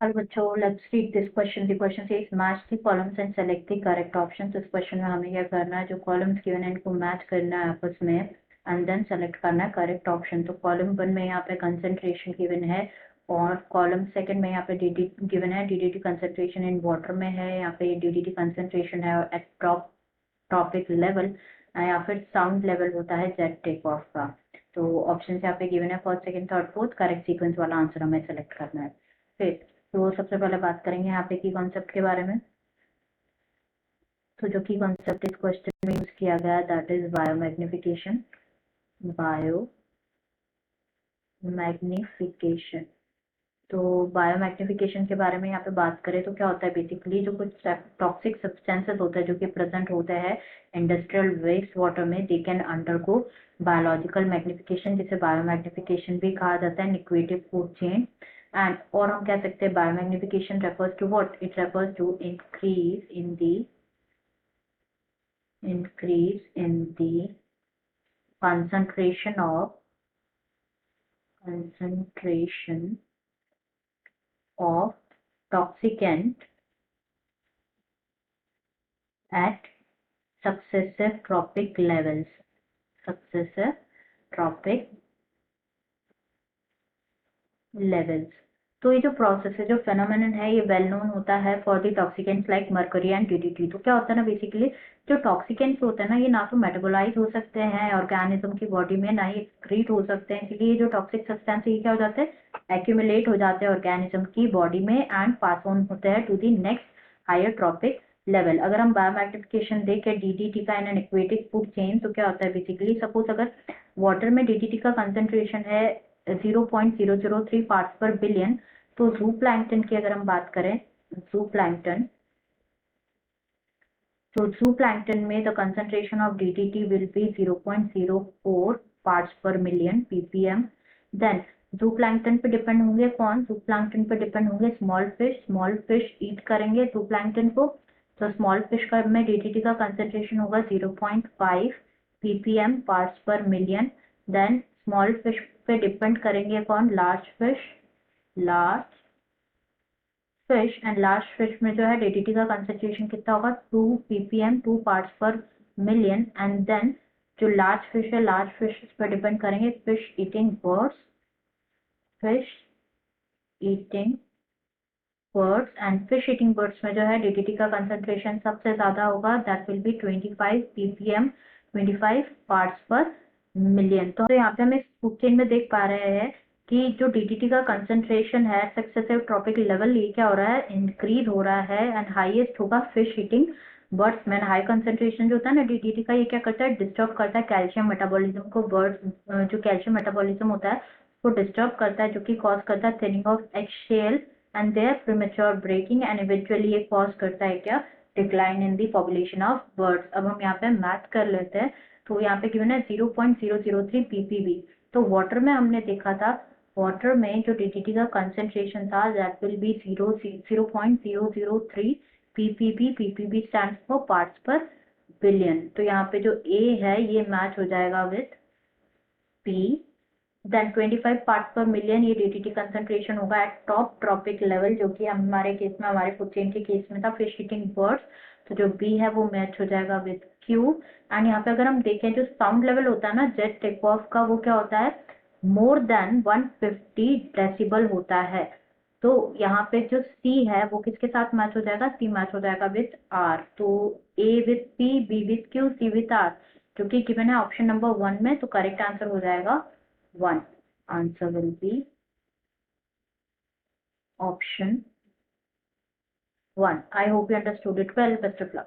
Hello बच्चों, let's read this question. The question says match the columns and select the correct options. इस question में हमें क्या करना है, जो कॉलम्स गिवन है इनको मैच करना है आपस में एंड देन सेलेक्ट करना है करेक्ट ऑप्शन. तो कॉलम 1 में यहाँ पे कंसंट्रेशन गिवन है और कॉलम सेकंड में यहाँ पे डी गिवन है. डीडीटी कंसंट्रेशन इन वाटर में है, यहाँ पे डीडीटी कंसंट्रेशन है एट ट्रॉपिक लेवल या फिर साउंड लेवल होता है जेट टेक ऑफ का. तो ऑप्शन यहाँ पे गिवन है first second third fourth. Correct sequence वाला आंसर हमें सेलेक्ट करना है. फिर तो सबसे पहले बात करेंगे यहाँ पे की कॉन्सेप्ट के बारे में. तो जो की कॉन्सेप्ट इस क्वेश्चन में यूज किया गया दैट इज बायोमैग्निफिकेशन. बायोमैग्निफिकेशन. तो बायोमैग्निफिकेशन के बारे में यहाँ पे बात करें तो क्या होता है, बेसिकली जो कुछ टॉक्सिक सब्सटेंसेस होते हैं जो कि प्रेजेंट होते हैं इंडस्ट्रियल वेस्ट वाटर में, they can undergo biological magnification, जिसे बायोमैग्निफिकेशन भी कहा जाता है, इक्वेटिव फूड चेन. एंड और हम कह सकते हैं biomagnification refers to what, it refers to increase in the concentration of toxicant at successive trophic levels. तो ये जो प्रोसेस है, जो फेनोमेनन है, ये वेल नोन होता है for the toxicants like mercury and DDT. तो क्या होता है ना, बेसिकली जो टॉक्सिकेंट्स होते हैं ना, ये ना तो मेटाबोलाइज हो सकते हैं ऑर्गेनिज्म की बॉडी में, ना ही एक्सक्रीट हो सकते हैं. इसलिए जो टॉक्सिक सब्सटेंस ये क्या हो जाते हैं, एक्यूमुलेट हो जाते हैं ऑर्गेनिज्म की बॉडी में एंड पास ऑन होते हैं to the next higher trophic level. अगर हम बायोमैग्निफिकेशन देखें डीडीटी का in an aquatic food chain, तो क्या होता है, बेसिकली सपोज अगर वाटर में डीडीटी का कंसेंट्रेशन है 0.003 पार्ट्स पर बिलियन, तो जू प्लैंकटन की अगर हम बात करें, जू प्लैंकटन में the concentration of DDT will be 0.04 parts पर मिलियन ppm. देन जू प्लैंकटन पे डिपेंड होंगे कौन, जू प्लैंकटन पे डिपेंड होंगे स्मॉल फिश ईट करेंगे जू प्लैंकटन को. तो स्मॉल फिश का में डीडीटी का कंसंट्रेशन होगा 0.5 ppm पार्ट्स पर मिलियन. देन स्मॉल फिश पे डिपेंड करेंगे कौन, large fish and large fish में जो है डीडीटी का कंसंट्रेशन कितना होगा, 2 ppm 2 पार्ट्स पर मिलियन. एंड देन जो लार्ज फिश है, लार्ज फिश पर डिपेंड करेंगे fish eating birds and fish eating birds में जो है डीडीटी का कंसंट्रेशन सबसे ज्यादा होगा, that will be 25 ppm 25 parts पर मिलियन. तो यहाँ पे हम इस फूड चेन में देख पा रहे हैं कि जो डीडीटी का कंसंट्रेशन है सक्सेसिव ट्रॉपिक लेवल, ये क्या हो रहा है, इंक्रीज हो रहा है एंड हाईएस्ट होगा फिश ईटिंग बर्ड्स में. हाई कंसंट्रेशन जो होता है ना डीडीटी का, ये क्या करता है, डिस्टर्ब करता है कैल्शियम मेटाबॉलिज्म को. बर्ड्स जो कैल्शियम मेटाबॉलिज्म होता है वो डिस्टर्ब करता है, जो कि कॉज करता है thinning of eggshell and their premature breaking and eventually ये cause करता है क्या, decline in the population of birds. अब हम यहाँ पे मैथ कर लेते हैं. तो यहाँ पे गिवन है 0.003 ppb. तो वाटर में हमने देखा था, वाटर में जो डीडीटी का कंसेंट्रेशन था that will be 0.003 ppb. ppb stand for parts पर बिलियन. तो यहाँ पे जो ए है ये मैच हो जाएगा विथ पी. देन 25 पार्ट्स पर मिलियन ये डीडीटी कंसंट्रेशन होगा एट टॉप ट्रॉपिक लेवल, जो कि हमारे केस में, हमारे फूड चेन के केस में था फिश ईटिंग बर्ड्स. तो जो बी है वो मैच हो जाएगा विद क्यू. एंड यहाँ पे अगर हम देखें जो साउंड लेवल होता है ना जेट टेक ऑफ का, वो क्या होता है, मोर देन 150 डेसिबल होता है. तो यहाँ पे जो सी है वो किसके साथ मैच हो जाएगा, सी मैच हो जाएगा विथ आर. तो A with P, B with Q, C with R, जो कि गिवन है ऑप्शन नंबर 1 में. तो करेक्ट आंसर हो जाएगा 1. Answer will be option 1. I hope you understood it well. Best of luck.